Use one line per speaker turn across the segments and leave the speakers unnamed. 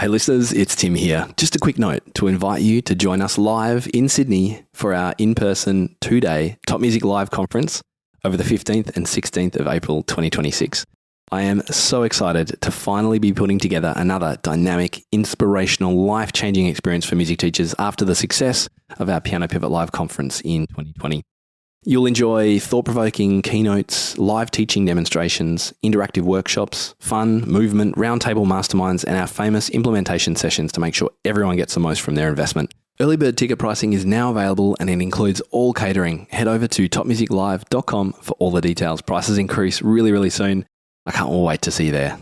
Hey listeners, it's Tim here. Just a quick note to invite you to join us live in Sydney for our in-person 2-day Top Music Live conference over the 15th and 16th of April 2026. I am so excited to finally be putting together another dynamic, inspirational, life-changing experience for music teachers after the success of our Piano Pivot Live conference in 2020. You'll enjoy thought-provoking keynotes, live teaching demonstrations, interactive workshops, fun, movement, roundtable masterminds, and our famous implementation sessions to make sure everyone gets the most from their investment. Early bird ticket pricing is now available and it includes all catering. Head over to topmusiclive.com for all the details. Prices increase really soon. I can't wait to see you there.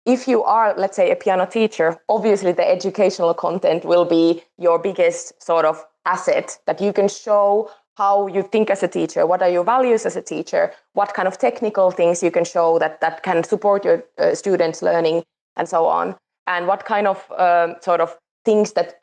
If you are, let's say, a piano teacher, obviously the educational content will be your biggest sort of asset that you can show how you think as a teacher, what are your values as a teacher, what kind of technical things you can show that can support your students' learning and so on, and what kind of sort of things that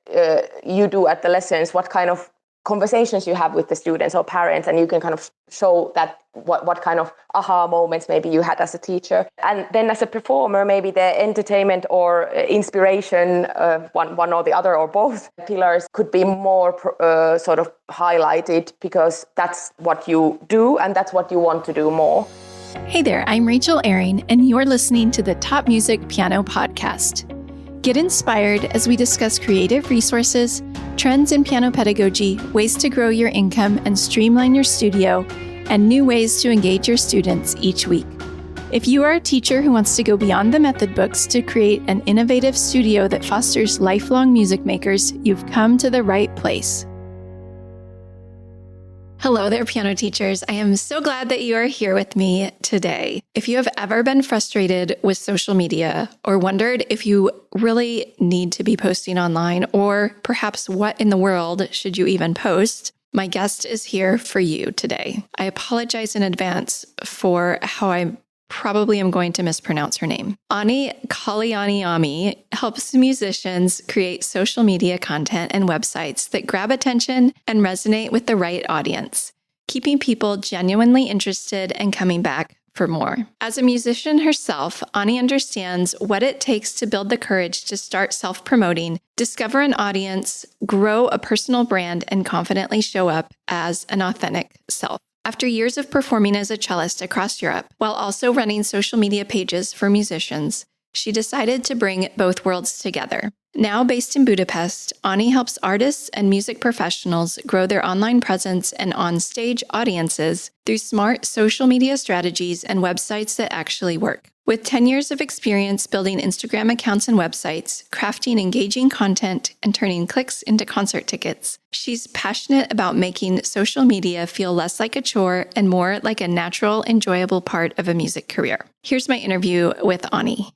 you do at the lessons, what kind of conversations you have with the students or parents, and you can kind of show that what kind of aha moments maybe you had as a teacher. And then as a performer, maybe the entertainment or inspiration, one or the other or both pillars could be more sort of highlighted because that's what you do and that's what you want to do more.
Hey there, I'm Rachel Ehring, and you're listening to the Top Music Piano Podcast. Get inspired as we discuss creative resources, trends in piano pedagogy, ways to grow your income and streamline your studio, and new ways to engage your students each week. If you are a teacher who wants to go beyond the method books to create an innovative studio that fosters lifelong music makers, you've come to the right place. Hello there, piano teachers. I am so glad that you are here with me today. If you have ever been frustrated with social media or wondered if you really need to be posting online, or perhaps what in the world should you even post, my guest is here for you today. I apologize in advance for how I probably am going to mispronounce her name. Anni Kallioniemi helps musicians create social media content and websites that grab attention and resonate with the right audience, keeping people genuinely interested and coming back for more. As a musician herself, Anni understands what it takes to build the courage to start self-promoting, discover an audience, grow a personal brand, and confidently show up as an authentic self. After years of performing as a cellist across Europe, while also running social media pages for musicians, she decided to bring both worlds together. Now based in Budapest, Anni helps artists and music professionals grow their online presence and on-stage audiences through smart social media strategies and websites that actually work. With 10 years of experience building Instagram accounts and websites, crafting engaging content, and turning clicks into concert tickets, she's passionate about making social media feel less like a chore and more like a natural, enjoyable part of a music career. Here's my interview with Anni.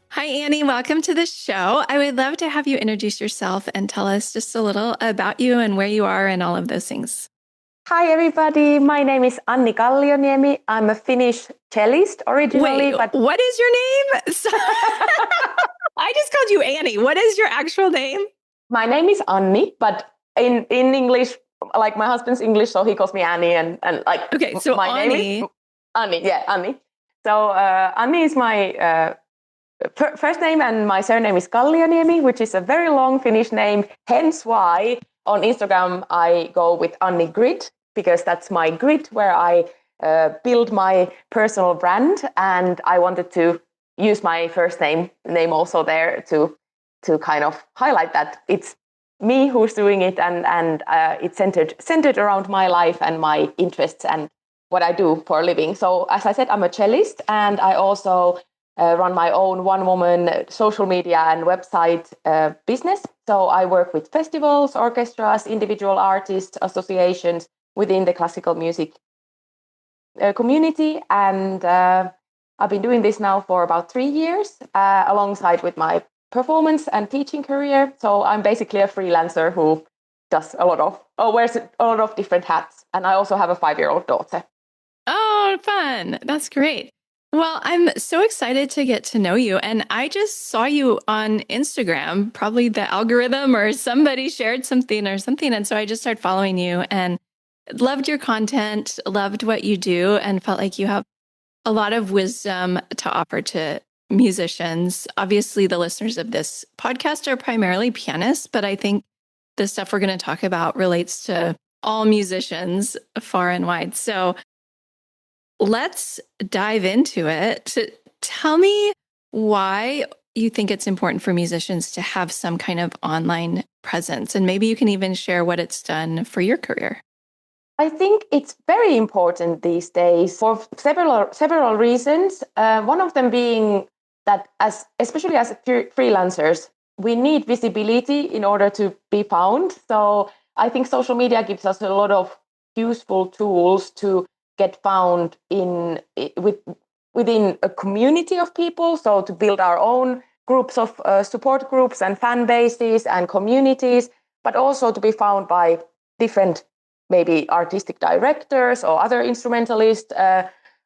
Hi, Anni. Welcome to the show. I would love to have you introduce yourself and tell us just a little about you and where you are and all of those things.
Hi, everybody. My name is Anni Kallioniemi. I'm a Finnish cellist originally.
Wait, what is your name? I just called you Anni. What is your actual name?
My name is Anni, but in English, like my husband's English, so he calls me Annie. And like,
okay, so
my
Anni.
name is Anni. Yeah, Anni. So Anni is my first name, and my surname is Kallioniemi, which is a very long Finnish name. Hence why on Instagram I go with Anni Grid, because that's my grid where I build my personal brand, and I wanted to use my first name also there to kind of highlight that it's me who's doing it, and it's centered around my life and my interests and what I do for a living. So as I said, I'm a cellist, and I also run my own one-woman social media and website business. So I work with festivals, orchestras, individual artists, associations within the classical music community. And I've been doing this now for about 3 years, alongside with my performance and teaching career. So I'm basically a freelancer who does wears a lot of different hats. And I also have a 5-year-old daughter.
Oh, fun. That's great. Well, I'm so excited to get to know you. And I just saw you on Instagram, probably the algorithm or somebody shared something. And so I just started following you and loved your content, loved what you do, and felt like you have a lot of wisdom to offer to musicians. Obviously, the listeners of this podcast are primarily pianists, but I think the stuff we're going to talk about relates to all musicians far and wide. So let's dive into it. Tell me why you think it's important for musicians to have some kind of online presence. And maybe you can even share what it's done for your career.
I think it's very important these days for several reasons. One of them being that especially as freelancers, we need visibility in order to be found. So I think social media gives us a lot of useful tools to get found within a community of people. So to build our own groups of support groups and fan bases and communities, but also to be found by different maybe artistic directors or other instrumentalists,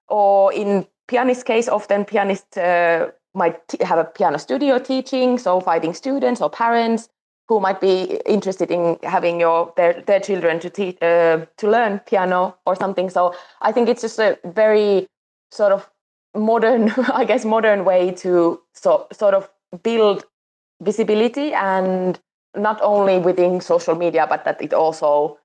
or in pianist case, often pianists might have a piano studio teaching, so finding students or parents who might be interested in having their children to learn piano or something. So I think it's just a very sort of modern, I guess, modern way to sort of build visibility, and not only within social media, but that it also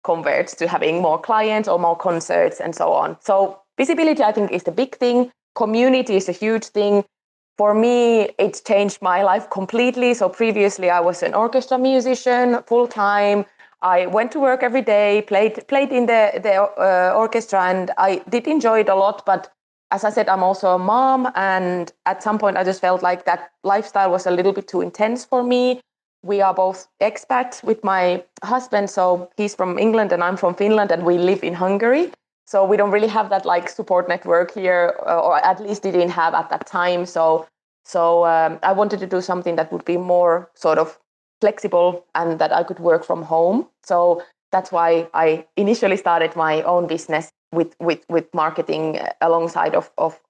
converts to having more clients or more concerts and so on. So visibility, I think, is the big thing. Community is a huge thing. For me, it's changed my life completely. So previously, I was an orchestra musician full time. I went to work every day, played in the orchestra, and I did enjoy it a lot. But as I said, I'm also a mom, and at some point, I just felt like that lifestyle was a little bit too intense for me. We are both expats with my husband, so he's from England and I'm from Finland, and we live in Hungary. So we don't really have that like support network here, or at least didn't have at that time. So I wanted to do something that would be more sort of flexible and that I could work from home. So that's why I initially started my own business with marketing alongside of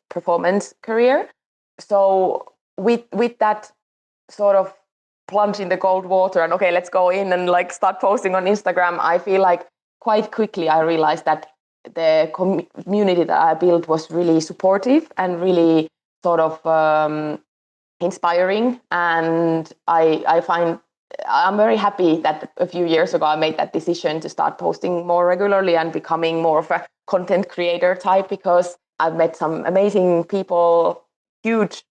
performance career. So with that sort of plunge in the cold water and okay, let's go in and like start posting on Instagram, I feel like quite quickly I realized that the community that I built was really supportive and really sort of inspiring. And I'm very happy that a few years ago I made that decision to start posting more regularly and becoming more of a content creator type, because I've met some amazing people, huge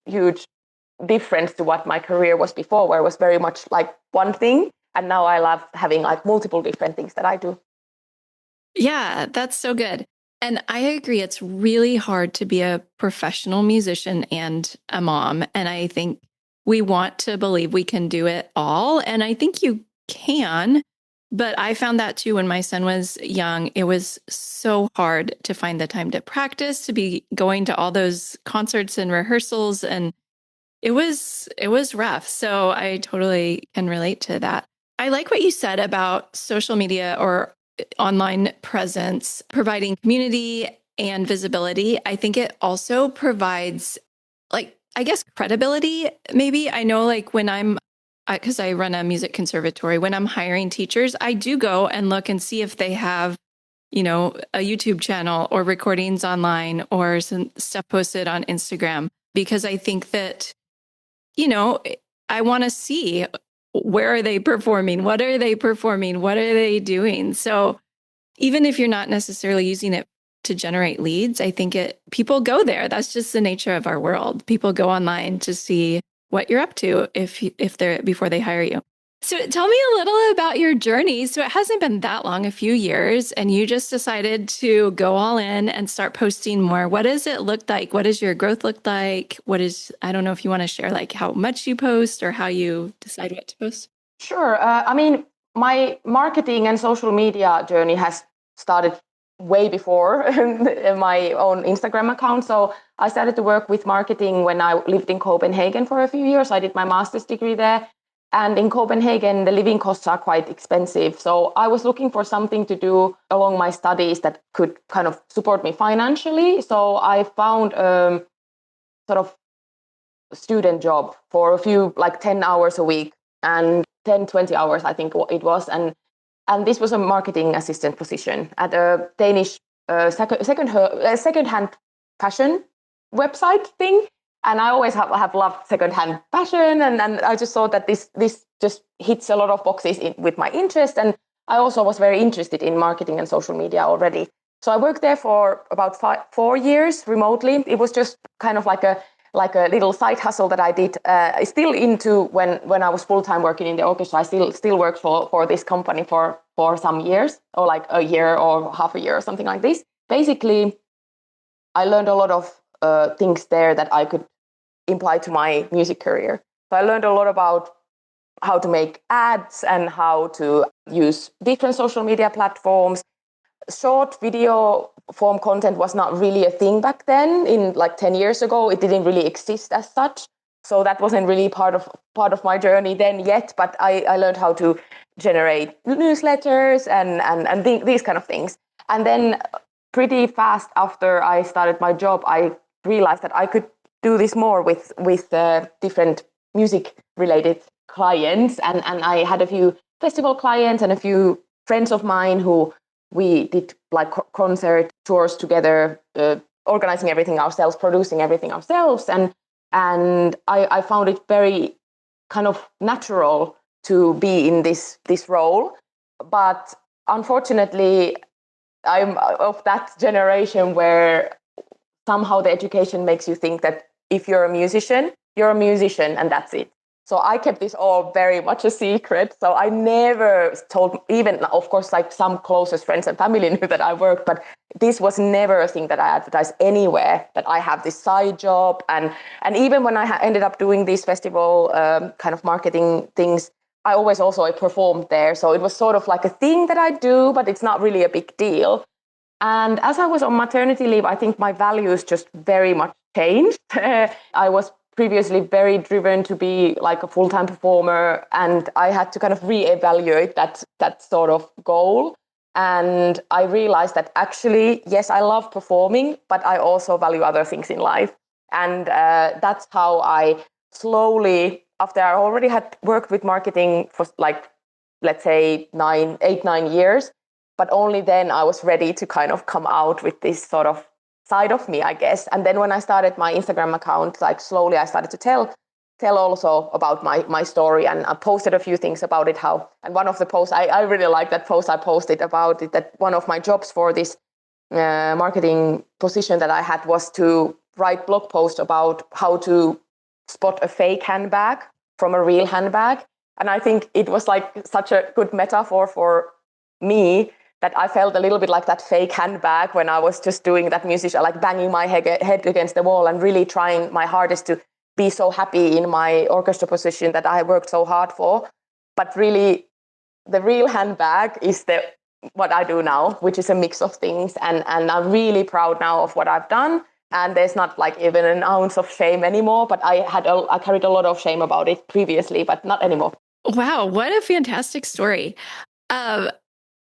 difference to what my career was before, where it was very much like one thing. And now I love having like multiple different things that I do.
Yeah, that's so good. And I agree. It's really hard to be a professional musician and a mom. And I think we want to believe we can do it all. And I think you can. But I found that too when my son was young. It was so hard to find the time to practice, to be going to all those concerts and rehearsals. And it was rough. So I totally can relate to that. I like what you said about social media or online presence, providing community and visibility. I think it also provides, like, I guess, credibility. Maybe I know, like, when because I run a music conservatory, when I'm hiring teachers, I do go and look and see if they have, a YouTube channel or recordings online or some stuff posted on Instagram, because I think that, I want to see, where are they performing? What are they performing? What are they doing? So even if you're not necessarily using it to generate leads, I think people go there. That's just the nature of our world. People go online to see what you're up to if they're before they hire you. So tell me a little about your journey. So it hasn't been that long, a few years, and you just decided to go all in and start posting more. What does it look like? What does your growth look like? I don't know if you want to share like how much you post or how you decide what to post.
Sure. I mean, my marketing and social media journey has started way before my own Instagram account. So I started to work with marketing when I lived in Copenhagen for a few years. I did my master's degree there. And in Copenhagen, the living costs are quite expensive. So I was looking for something to do along my studies that could kind of support me financially. So I found a sort of student job for a few, like 10 hours a week and 10-20 hours, I think it was. And this was a marketing assistant position at a Danish second-hand fashion website thing. And I always have loved secondhand fashion, and I just thought that this just hits a lot of boxes with my interest. And I also was very interested in marketing and social media already. So I worked there for about 4 years remotely. It was just kind of like a little side hustle that I did. Still into when I was full-time working in the orchestra, I still worked for this company for some years, or like a year or half a year or something like this. Basically, I learned a lot of things there that I could imply to my music career. So I learned a lot about how to make ads and how to use different social media platforms. Short video form content was not really a thing back then. In like 10 years ago, it didn't really exist as such. So that wasn't really part of my journey then yet. But I learned how to generate newsletters and these kind of things. And then pretty fast after I started my job, I realized that I could do this more with different music related clients. And I had a few festival clients and a few friends of mine who we did like concert tours together, organizing everything ourselves, producing everything ourselves. And I found it very kind of natural to be in this role. But unfortunately, I'm of that generation where somehow the education makes you think that if you're a musician and that's it. So I kept this all very much a secret. So I never told, even of course, like some closest friends and family knew that I worked, but this was never a thing that I advertised anywhere, that I have this side job. And even when I ended up doing these festival kind of marketing things, I always also performed there. So it was sort of like a thing that I do, but it's not really a big deal. And as I was on maternity leave, I think my values just very much changed. I was previously very driven to be like a full-time performer, and I had to kind of reevaluate that sort of goal. And I realized that actually, yes, I love performing, but I also value other things in life. And that's how I slowly, after I already had worked with marketing for like, let's say 8-9 years, but only then I was ready to kind of come out with this sort of side of me, I guess. And then when I started my Instagram account, like slowly I started to tell also about my story, and I posted a few things about it. And one of the posts, I really like that post I posted about it, that one of my jobs for this marketing position that I had was to write blog posts about how to spot a fake handbag from a real handbag. And I think it was like such a good metaphor for me, that I felt a little bit like that fake handbag when I was just doing that music, like banging my head against the wall and really trying my hardest to be so happy in my orchestra position that I worked so hard for. But really, the real handbag is what I do now, which is a mix of things. And I'm really proud now of what I've done. And there's not like even an ounce of shame anymore. But I carried a lot of shame about it previously, but not anymore.
Wow, what a fantastic story.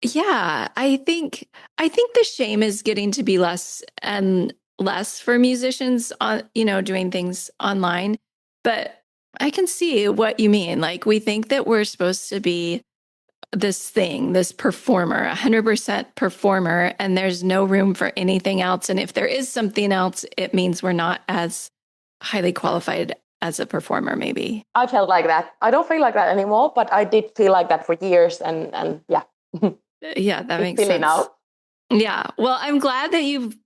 Yeah, I think the shame is getting to be less and less for musicians on, doing things online. But I can see what you mean. Like, we think that we're supposed to be this performer, 100% performer, and there's no room for anything else. And if there is something else, it means we're not as highly qualified as a performer, maybe.
I felt like that. I don't feel like that anymore, but I did feel like that for years. And yeah.
Yeah, that makes
silly
sense.
Now.
Yeah. Well, I'm glad that you've,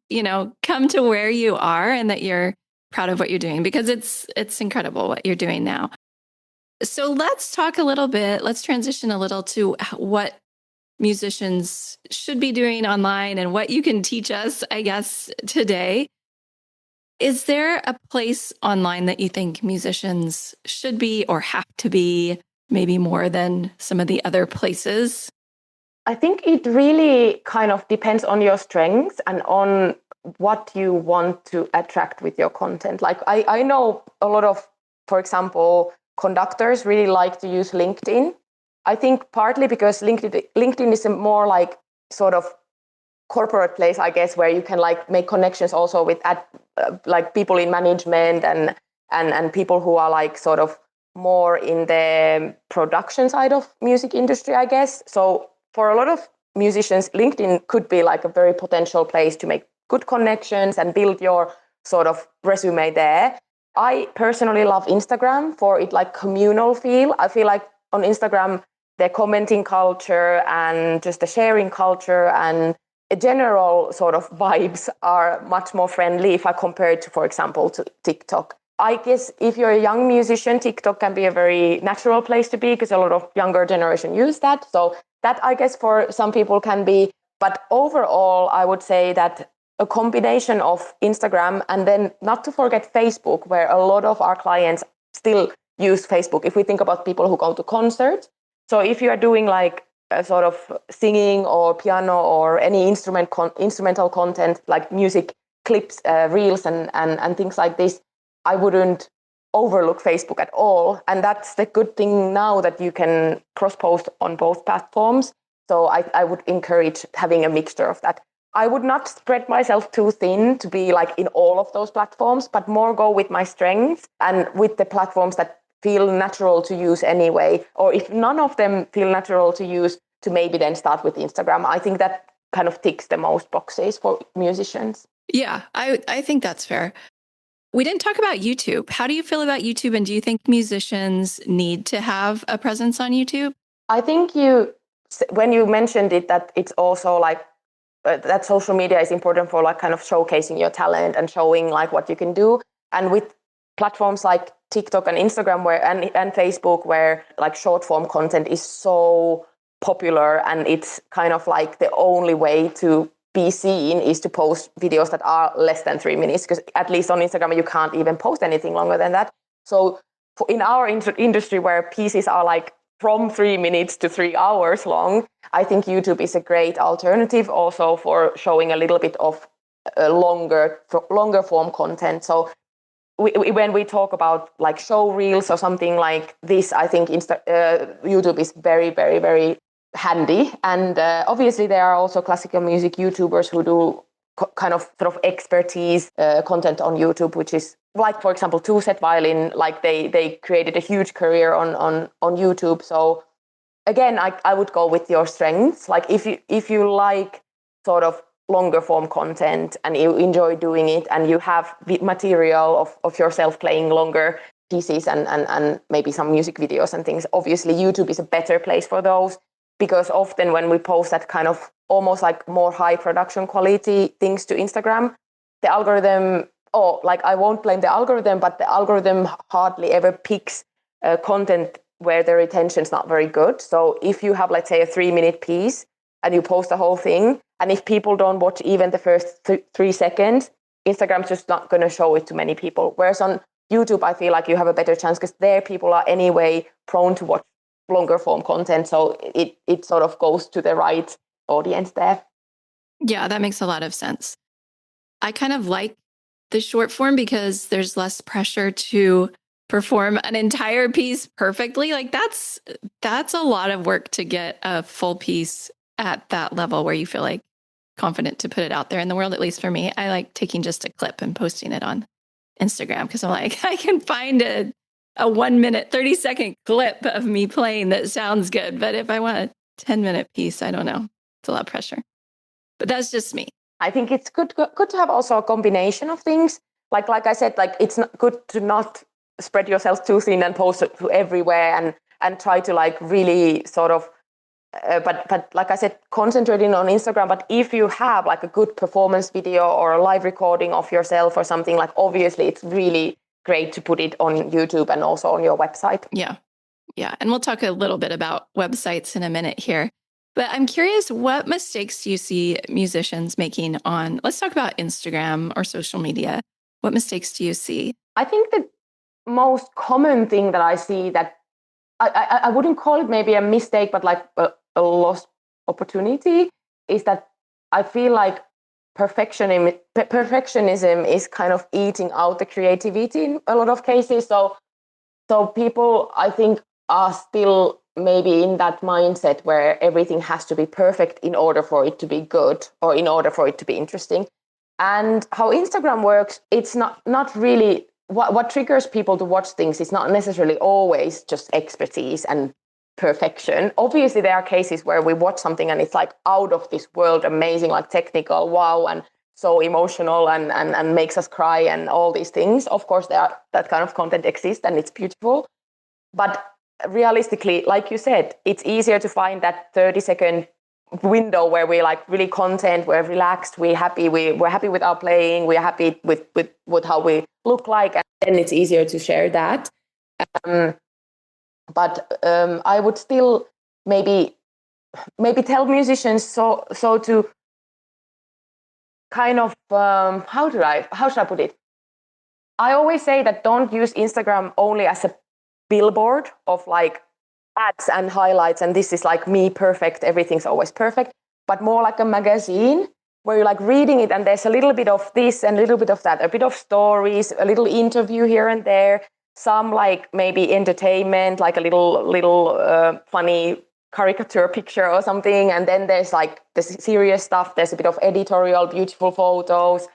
come to where you are and that you're proud of what you're doing, because it's incredible what you're doing now. So let's talk a little bit, let's transition a little to what musicians should be doing online and what you can teach us, I guess, today. Is there a place online that you think musicians should be or have to be, maybe more than some of the other places?
I think it really kind of depends on your strengths and on what you want to attract with your content. Like I know a lot of, for example, conductors really like to use LinkedIn. I think partly because LinkedIn is a more like sort of corporate place, I guess, where you can like make connections also with like people in management and people who are like sort of more in the production side of music industry, I guess. So for a lot of musicians, LinkedIn could be like a very potential place to make good connections and build your sort of resume there. I personally love Instagram for it like communal feel. I feel like on Instagram, the commenting culture and just the sharing culture and a general sort of vibes are much more friendly if I compare it to, for example, to TikTok. I guess if you're a young musician, TikTok can be a very natural place to be because a lot of younger generation use that. So that, I guess, for some people can be. But overall, I would say that a combination of Instagram and then not to forget Facebook, where a lot of our clients still use Facebook. If we think about people who go to concerts. So if you are doing like a sort of singing or piano or any instrumental content like music clips, reels and things like this, I wouldn't overlook Facebook at all. And that's the good thing now that you can cross-post on both platforms. So I would encourage having a mixture of that. I would not spread myself too thin to be like in all of those platforms, but more go with my strengths and with the platforms that feel natural to use anyway. Or if none of them feel natural to use, to maybe then start with Instagram. I think that kind of ticks the most boxes for musicians.
Yeah, I think that's fair. We didn't talk about YouTube. How do you feel about YouTube? And do you think musicians need to have a presence on YouTube?
I think when you mentioned it, that it's also like that social media is important for like kind of showcasing your talent and showing like what you can do. And with platforms like TikTok and Instagram and Facebook, where like short form content is so popular and it's kind of like the only way to be seen is to post videos that are less than 3 minutes, because at least on Instagram you can't even post anything longer than that. So in our industry where pieces are like from 3 minutes to 3 hours long, I think YouTube is a great alternative also for showing a little bit of longer form content. So when we talk about like show reels or something like this, I think YouTube is very, very, very handy. And obviously there are also classical music YouTubers who do kind of sort of expertise content on YouTube, which is like, for example, Two Set Violin, like they created a huge career on YouTube. So again, I would go with your strengths. Like if you like sort of longer form content and you enjoy doing it and you have material of yourself playing longer pieces and maybe some music videos and things, obviously YouTube is a better place for those, because often when we post that kind of almost like more high production quality things to Instagram, the algorithm, I won't blame the algorithm, but the algorithm hardly ever picks content where the retention's not very good. So if you have, let's say, a 3-minute piece and you post the whole thing, and if people don't watch even the first 3 seconds, Instagram's just not going to show it to many people. Whereas on YouTube, I feel like you have a better chance because there people are anyway prone to watch longer form content. So it sort of goes to the right audience there.
Yeah, that makes a lot of sense. I kind of like the short form because there's less pressure to perform an entire piece perfectly. Like that's a lot of work to get a full piece at that level where you feel like confident to put it out there in the world. At least for me, I like taking just a clip and posting it on Instagram because I'm like, I can find a 1 minute, 30-second clip of me playing that sounds good. But if I want a 10-minute piece, I don't know. It's a lot of pressure. But that's just me.
I think it's good to have also a combination of things. Like I said, like it's not good to not spread yourself too thin and post it to everywhere and try to like really sort of but like I said, concentrating on Instagram. But if you have like a good performance video or a live recording of yourself or something, like obviously it's really great to put it on YouTube and also on your website.
Yeah. And we'll talk a little bit about websites in a minute here. But I'm curious, what mistakes do you see musicians making on, let's talk about Instagram or social media. What mistakes do you see?
I think the most common thing that I see that I wouldn't call it maybe a mistake, but like a lost opportunity is that I feel like perfectionism is kind of eating out the creativity in a lot of cases. So people, I think, are still maybe in that mindset where everything has to be perfect in order for it to be good or in order for it to be interesting. And how Instagram works, it's not really what triggers people to watch things is not necessarily always just expertise and perfection. Obviously, there are cases where we watch something and it's like out of this world, amazing, like technical, wow, and so emotional and makes us cry and all these things. Of course, that kind of content exists and it's beautiful. But realistically, like you said, it's easier to find that 30-second window where we're like really content, we're relaxed, we're happy with our playing, we're happy with how we look like, and then it's easier to share that. But I would still maybe tell musicians so to kind of how should I put it? I always say that don't use Instagram only as a billboard of like ads and highlights, and this is like me perfect, everything's always perfect, but more like a magazine where you're like reading it and there's a little bit of this and a little bit of that, a bit of stories, a little interview here and there, some like maybe entertainment, like a little funny caricature picture or something, and then there's like the serious stuff, there's a bit of editorial, beautiful photos,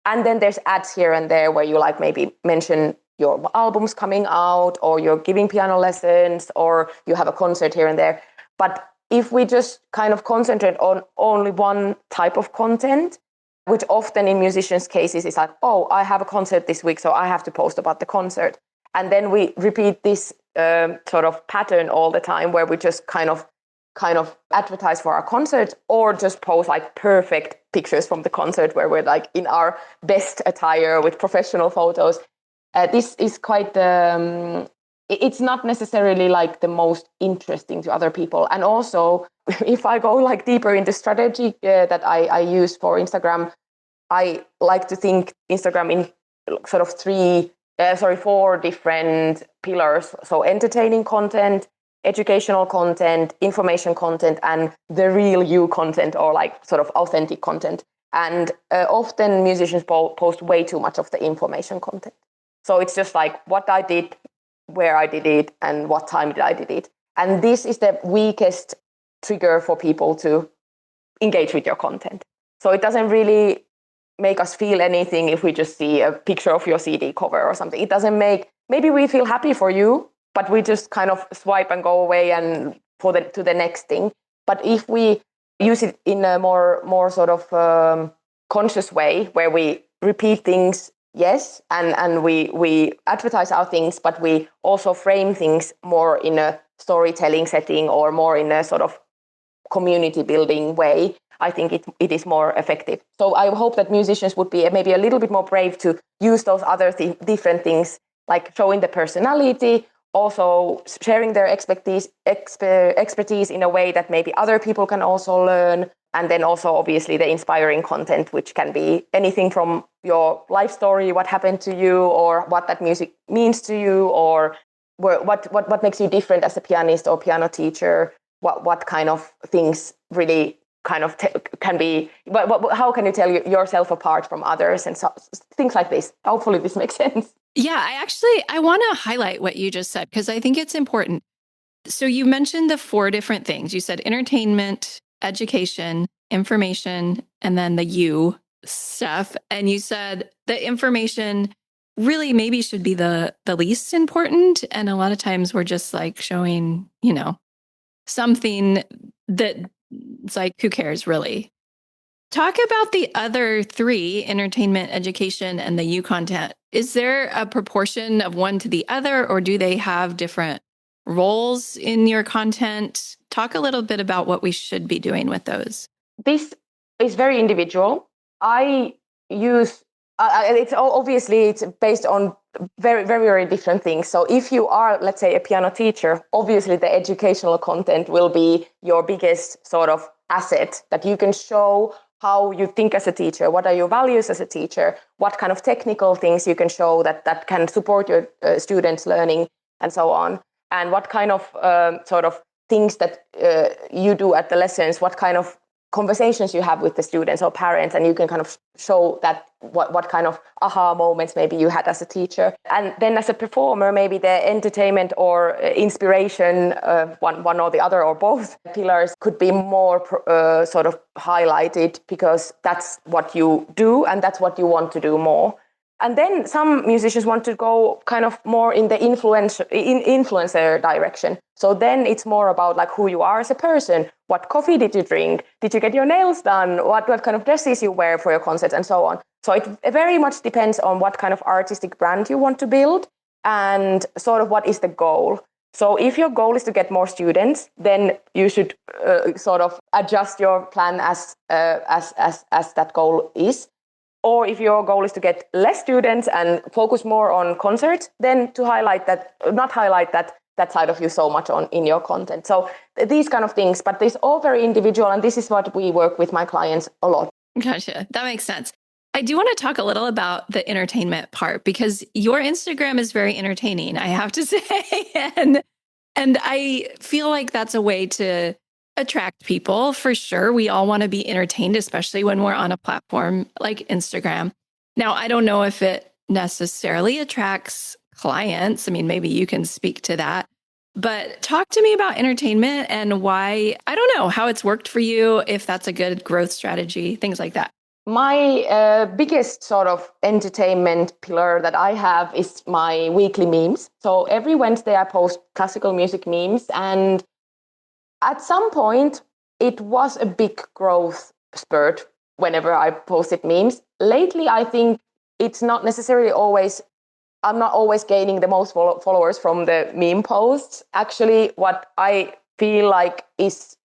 and then there's ads here and there where you like maybe mention your album's coming out, or you're giving piano lessons, or you have a concert here and there. But if we just kind of concentrate on only one type of content, which often in musicians' cases is like, oh, I have a concert this week, so I have to post about the concert. And then we repeat this sort of pattern all the time where we just kind of advertise for our concert, or just post like perfect pictures from the concert where we're like in our best attire with professional photos. This is quite, it's not necessarily like the most interesting to other people. And also, if I go like deeper into strategy that I use for Instagram, I like to think Instagram in sort of 4 different pillars. So entertaining content, educational content, information content, and the real you content, or like sort of authentic content. And often musicians post way too much of the information content. So it's just like what I did, where I did it, and what time did I did it. And this is the weakest trigger for people to engage with your content. So it doesn't really make us feel anything if we just see a picture of your CD cover or something. It doesn't maybe we feel happy for you, but we just kind of swipe and go away and to the next thing. But if we use it in a more sort of conscious way, where we repeat things, yes, and we advertise our things, but we also frame things more in a storytelling setting or more in a sort of community building way, I think it is more effective. So I hope that musicians would be maybe a little bit more brave to use those other different things, like showing the personality, also sharing their expertise in a way that maybe other people can also learn. And then also, obviously, the inspiring content, which can be anything from your life story, what happened to you, or what that music means to you, or what makes you different as a pianist or piano teacher, what kind of things really kind of can be, how can you tell yourself apart from others, and so, things like this. Hopefully this makes sense.
Yeah, I want to highlight what you just said, because I think it's important. So you mentioned the 4 different things. You said entertainment, education, information, and then the you stuff. And you said the information really maybe should be the least important. And a lot of times we're just like showing, something that it's like, who cares really? Talk about the other 3, entertainment, education, and the you content. Is there a proportion of one to the other, or do they have different roles in your content? Talk a little bit about what we should be doing with those.
This is very individual. I use, it's based on very, very, very different things. So if you are, let's say, a piano teacher, obviously the educational content will be your biggest sort of asset, that you can show how you think as a teacher, what are your values as a teacher, what kind of technical things you can show that can support your students' learning, and so on. And what kind of sort of things that you do at the lessons, what kind of conversations you have with the students or parents, and you can kind of show that what kind of aha moments maybe you had as a teacher. And then as a performer, maybe the entertainment or inspiration, one or the other or both pillars could be more sort of highlighted, because that's what you do and that's what you want to do more. And then some musicians want to go kind of more in the influencer direction. So then it's more about like who you are as a person. What coffee did you drink? Did you get your nails done? What kind of dresses you wear for your concerts and so on. So it very much depends on what kind of artistic brand you want to build and sort of what is the goal. So if your goal is to get more students, then you should sort of adjust your plan as that goal is. Or if your goal is to get less students and focus more on concerts, then to not highlight that side of you so much in your content. So these kind of things, but this all very individual, and this is what we work with my clients a lot.
Gotcha. That makes sense. I do want to talk a little about the entertainment part because your Instagram is very entertaining, I have to say. And I feel like that's a way to attract people for sure. We all want to be entertained, especially when we're on a platform like Instagram. Now, I don't know if it necessarily attracts clients. I mean, maybe you can speak to that. But talk to me about entertainment and why, I don't know, how it's worked for you, if that's a good growth strategy, things like that.
My biggest sort of entertainment pillar that I have is my weekly memes. So every Wednesday I post classical music memes, and at some point it was a big growth spurt whenever I posted memes. Lately, I think it's not necessarily I'm not always gaining the most followers from the meme posts. Actually, what I feel like is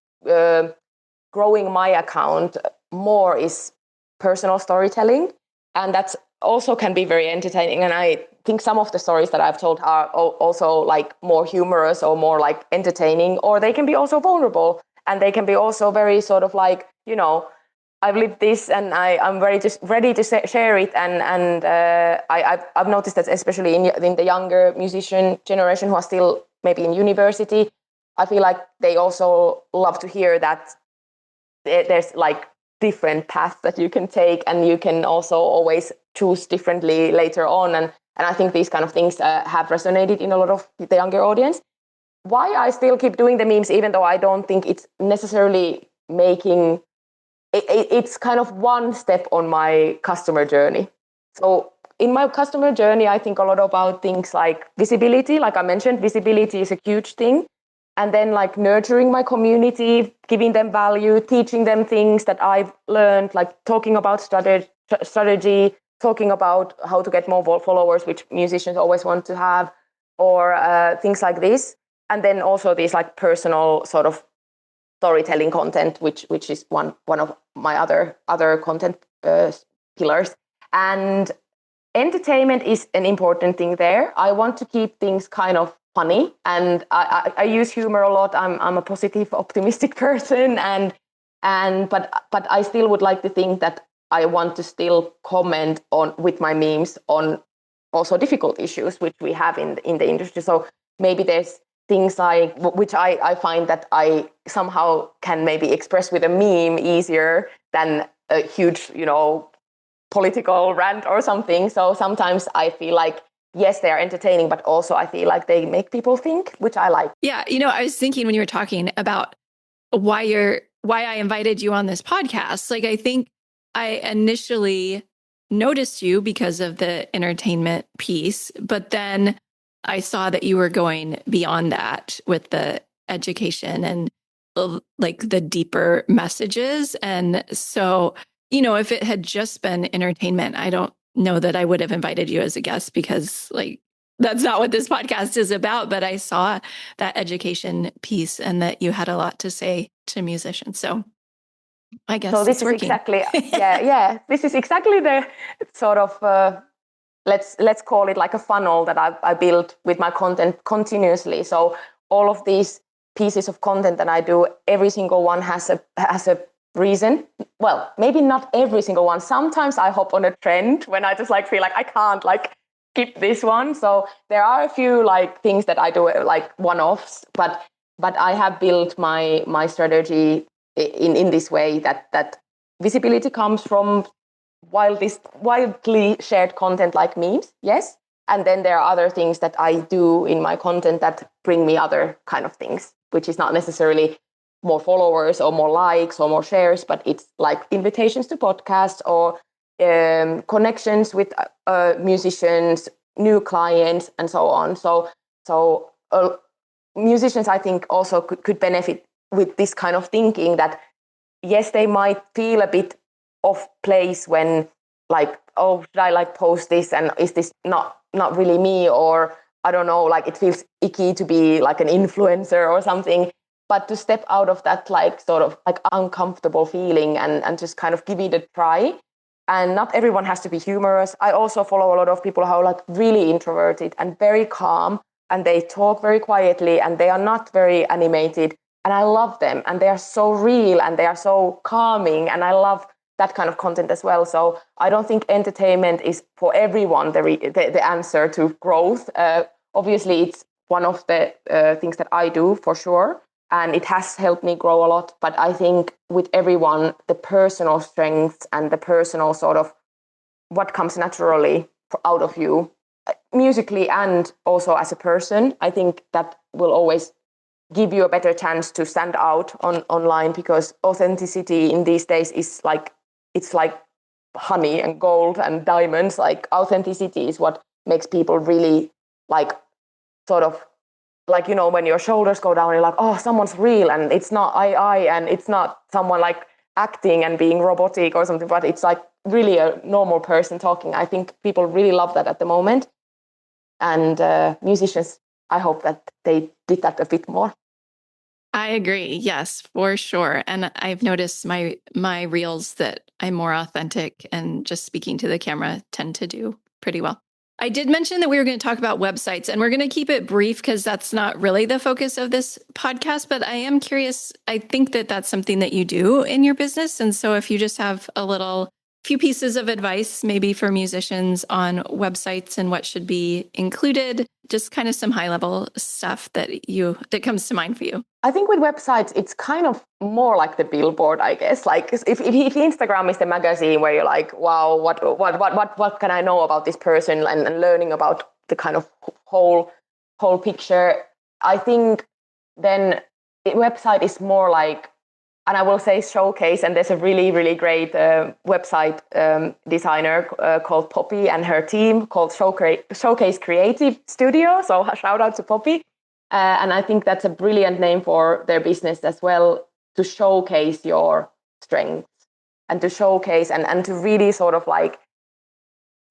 growing my account more is personal storytelling, and that's also can be very entertaining. And I think some of the stories that I've told are also like more humorous or more like entertaining, or they can be also vulnerable, and they can be also very sort of like, I've lived this and I'm very just ready to share it. And I've noticed that especially in the younger musician generation who are still maybe in university, I feel like they also love to hear that there's like different paths that you can take, and you can also always choose differently later on. And I think these kind of things have resonated in a lot of the younger audience. Why I still keep doing the memes, even though I don't think it's necessarily making it's kind of one step on my customer journey. So in my customer journey, I think a lot about things like visibility. Like I mentioned, visibility is a huge thing. And then like nurturing my community, giving them value, teaching them things that I've learned, like talking about strategy, talking about how to get more followers, which musicians always want to have, or things like this. And then also these like personal sort of storytelling content, which is one of my other content pillars. And entertainment is an important thing there. I want to keep things kind of funny, and I use humor a lot. I'm a positive, optimistic person, but I still would like to think that I want to still comment on with my memes on also difficult issues which we have in the industry. So maybe there's things like which I find that I somehow can maybe express with a meme easier than a huge, political rant or something. So sometimes I feel like, yes, they are entertaining, but also I feel like they make people think, which I like.
Yeah. I was thinking when you were talking about why I invited you on this podcast, like I think I initially noticed you because of the entertainment piece, but then I saw that you were going beyond that with the education and like the deeper messages. And so, if it had just been entertainment, I don't know that I would have invited you as a guest because like that's not what this podcast is about. But I saw that education piece and that you had a lot to say to musicians. So I guess
this is
working.
Exactly, yeah. This is exactly the sort of let's call it like a funnel that I built with my content continuously. So all of these pieces of content that I do, every single one has a reason. Well, maybe not every single one. Sometimes I hop on a trend when I just like feel like I can't like skip this one. So there are a few like things that I do like one-offs, but I have built my strategy in this way that visibility comes from widely shared content like memes, yes. And then there are other things that I do in my content that bring me other kind of things, which is not necessarily more followers or more likes or more shares, but it's like invitations to podcasts or connections with musicians, new clients, and so on. So musicians, I think, also could benefit with this kind of thinking that, yes, they might feel a bit off place when like, oh, should I like post this? And is this not really me? Or I don't know, like it feels icky to be like an influencer or something. But to step out of that like sort of like uncomfortable feeling and just kind of give it a try. And not everyone has to be humorous. I also follow a lot of people who are like really introverted and very calm, and they talk very quietly and they are not very animated. And I love them, and they are so real and they are so calming. And I love that kind of content as well. So I don't think entertainment is for everyone the answer to growth. Obviously, it's one of the things that I do for sure. And it has helped me grow a lot. But I think with everyone, the personal strengths and the personal sort of what comes naturally out of you, musically and also as a person, I think that will always give you a better chance to stand out online, because authenticity in these days is like, it's like honey and gold and diamonds. Like authenticity is what makes people really like sort of like, you know, when your shoulders go down, you're like, oh, someone's real, and it's not I, and it's not someone like acting and being robotic or something, but it's like really a normal person talking. I think people really love that at the moment. And musicians, I hope that they did that a bit more.
I agree. Yes, for sure. And I've noticed my reels that I'm more authentic and just speaking to the camera tend to do pretty well. I did mention that we were going to talk about websites, and we're going to keep it brief because that's not really the focus of this podcast, but I am curious. I think that that's something that you do in your business. And so if you just have a few pieces of advice, maybe for musicians on websites and what should be included, just kind of some high level stuff that comes to mind for you.
I think with websites, it's kind of more like the billboard, I guess. Like if Instagram is the magazine where you're like, wow, what can I know about this person, and learning about the kind of whole picture. I think then the website is more like, and I will say showcase, and there's a really, really great website designer called Poppy and her team called Showcase Creative Studio. So shout out to Poppy. And I think that's a brilliant name for their business as well, to showcase your strengths and to showcase and to really sort of like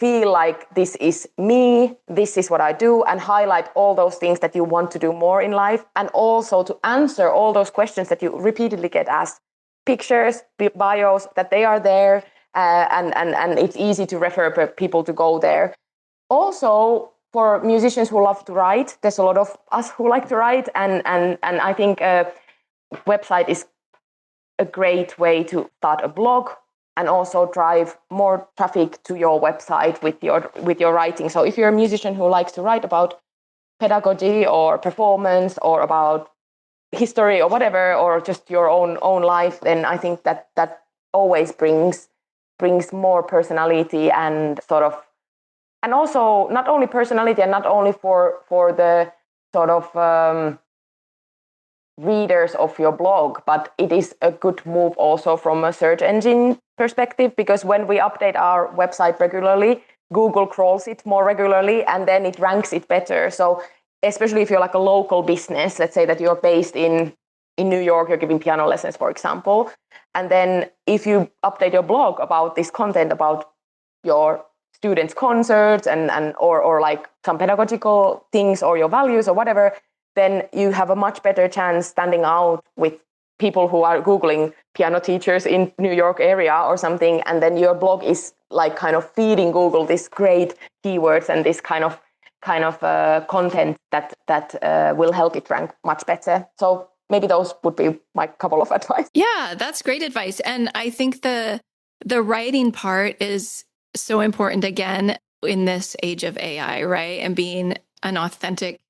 feel like this is me, this is what I do, and highlight all those things that you want to do more in life, and also to answer all those questions that you repeatedly get asked. Pictures, bios, that they are there, and it's easy to refer people to go there. Also, for musicians who love to write, there's a lot of us who like to write, and I think a website is a great way to start a blog and also drive more traffic to your website with your writing. So if you're a musician who likes to write about pedagogy or performance or about history or whatever, or just your own life, then I think that always brings more personality and sort of, and also not only personality and not only for the sort of readers of your blog, but it is a good move also from a search engine perspective, because when we update our website regularly, Google crawls it more regularly and then it ranks it better. So especially if you're like a local business, let's say that you're based in New York, you're giving piano lessons, for example, and then if you update your blog about this content about your students' concerts and or like some pedagogical things or your values or whatever, then you have a much better chance standing out with people who are Googling piano teachers in New York area or something. And then your blog is like kind of feeding Google this great keywords and this kind of content that will help it rank much better. So maybe those would be my couple of advice.
Yeah, that's great advice. And I think the writing part is so important again in this age of AI, right? And being an authentic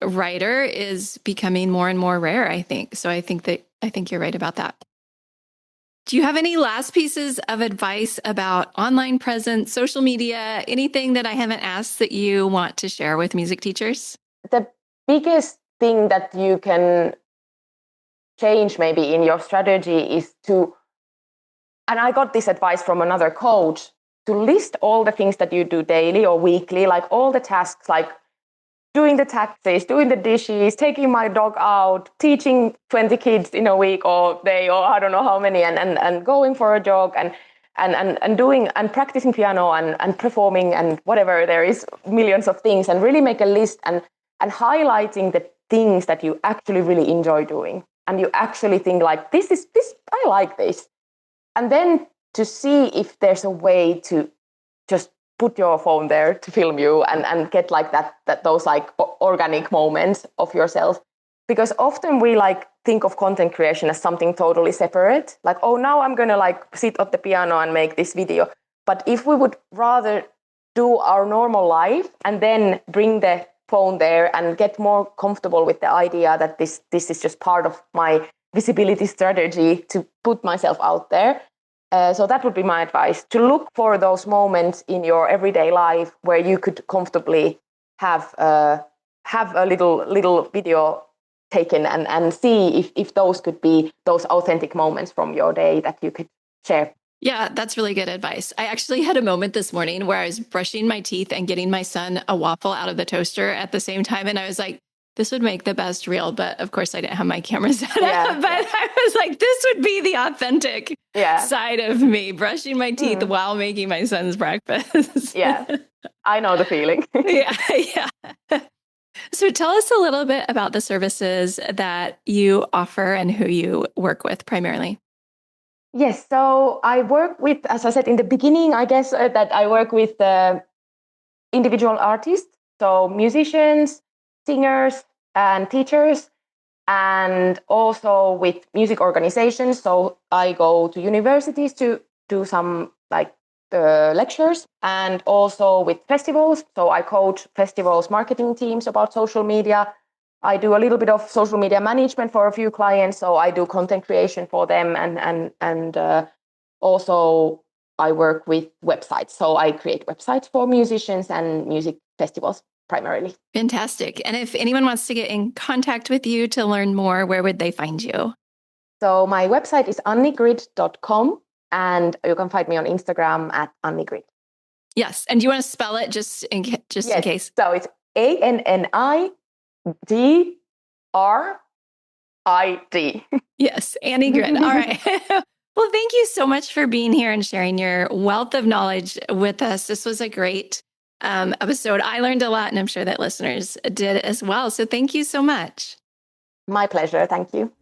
writer is becoming more and more rare, I think. So I think you're right about that. Do you have any last pieces of advice about online presence, social media, anything that I haven't asked that you want to share with music teachers?
The biggest thing that you can change maybe in your strategy is to, and I got this advice from another coach, to list all the things that you do daily or weekly, like all the tasks, like doing the taxes, doing the dishes, taking my dog out, teaching 20 kids in a week or day, or I don't know how many, and going for a jog and doing and practicing piano and performing and whatever. There is millions of things, and really make a list and highlighting the things that you actually really enjoy doing. And you actually think like, this, I like this. And then to see if there's a way to just put your phone there to film you and get like that those like organic moments of yourself. Because often we like think of content creation as something totally separate. Like, oh, now I'm going to like sit at the piano and make this video. But if we would rather do our normal life and then bring the phone there and get more comfortable with the idea that this is just part of my visibility strategy to put myself out there. So that would be my advice, to look for those moments in your everyday life where you could comfortably have a little video taken and see if those could be those authentic moments from your day that you could share.
Yeah, that's really good advice. I actually had a moment this morning where I was brushing my teeth and getting my son a waffle out of the toaster at the same time. And I was like, this would make the best reel. But of course, I didn't have my camera set up. But I was like, this would be the authentic side of me, brushing my teeth while making my son's breakfast.
Yeah, I know the feeling.
Yeah. So tell us a little bit about the services that you offer and who you work with primarily.
Yes, so I work with, as I said in the beginning, I guess that I work with individual artists, so musicians, singers, and teachers, and also with music organizations. So I go to universities to do some like lectures, and also with festivals. So I coach festivals marketing teams about social media. I do a little bit of social media management for a few clients, so I do content creation for them, and also I work with websites. So I create websites for musicians and music festivals primarily.
Fantastic. And if anyone wants to get in contact with you to learn more, where would they find you?
So my website is annigrid.com, and you can find me on Instagram at annigrid.
Yes. And do you want to spell it just in case?
So it's ANNIDRID.
Yes, Annie Grid. All right. Well, thank you so much for being here and sharing your wealth of knowledge with us. This was a great episode. I learned a lot, and I'm sure that listeners did as well. So thank you so much.
My pleasure. Thank you.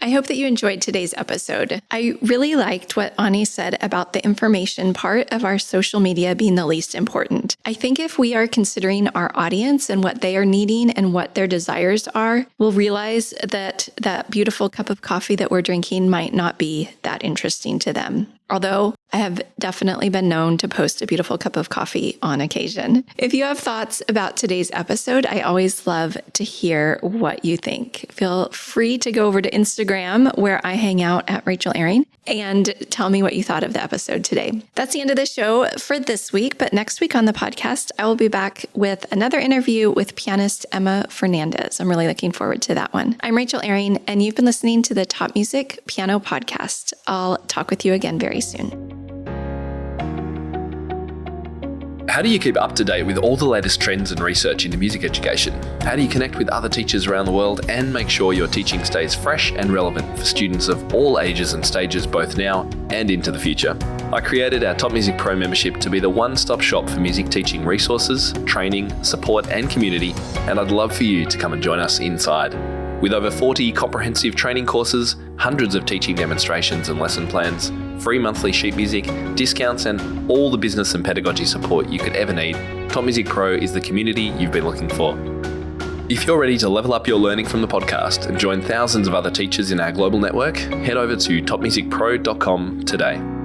I hope that you enjoyed today's episode. I really liked what Anni said about the information part of our social media being the least important. I think if we are considering our audience and what they are needing and what their desires are, we'll realize that that beautiful cup of coffee that we're drinking might not be that interesting to them. Although I have definitely been known to post a beautiful cup of coffee on occasion. If you have thoughts about today's episode, I always love to hear what you think. Feel free to go over to Instagram, where I hang out at Rachel Ehring, and tell me what you thought of the episode today. That's the end of the show for this week, but next week on the podcast, I will be back with another interview with pianist Emma Fernandez. I'm really looking forward to that one. I'm Rachel Ehring, and you've been listening to the Top Music Piano Podcast. I'll talk with you again very soon.
How do you keep up to date with all the latest trends and research into music education? How do you connect with other teachers around the world and make sure your teaching stays fresh and relevant for students of all ages and stages, both now and into the future? I created our Top Music Pro membership to be the one-stop shop for music teaching resources, training, support, and community, and I'd love for you to come and join us inside. With over 40 comprehensive training courses, hundreds of teaching demonstrations and lesson plans, free monthly sheet music, discounts, and all the business and pedagogy support you could ever need, Top Music Pro is the community you've been looking for. If you're ready to level up your learning from the podcast and join thousands of other teachers in our global network, head over to topmusicpro.com today.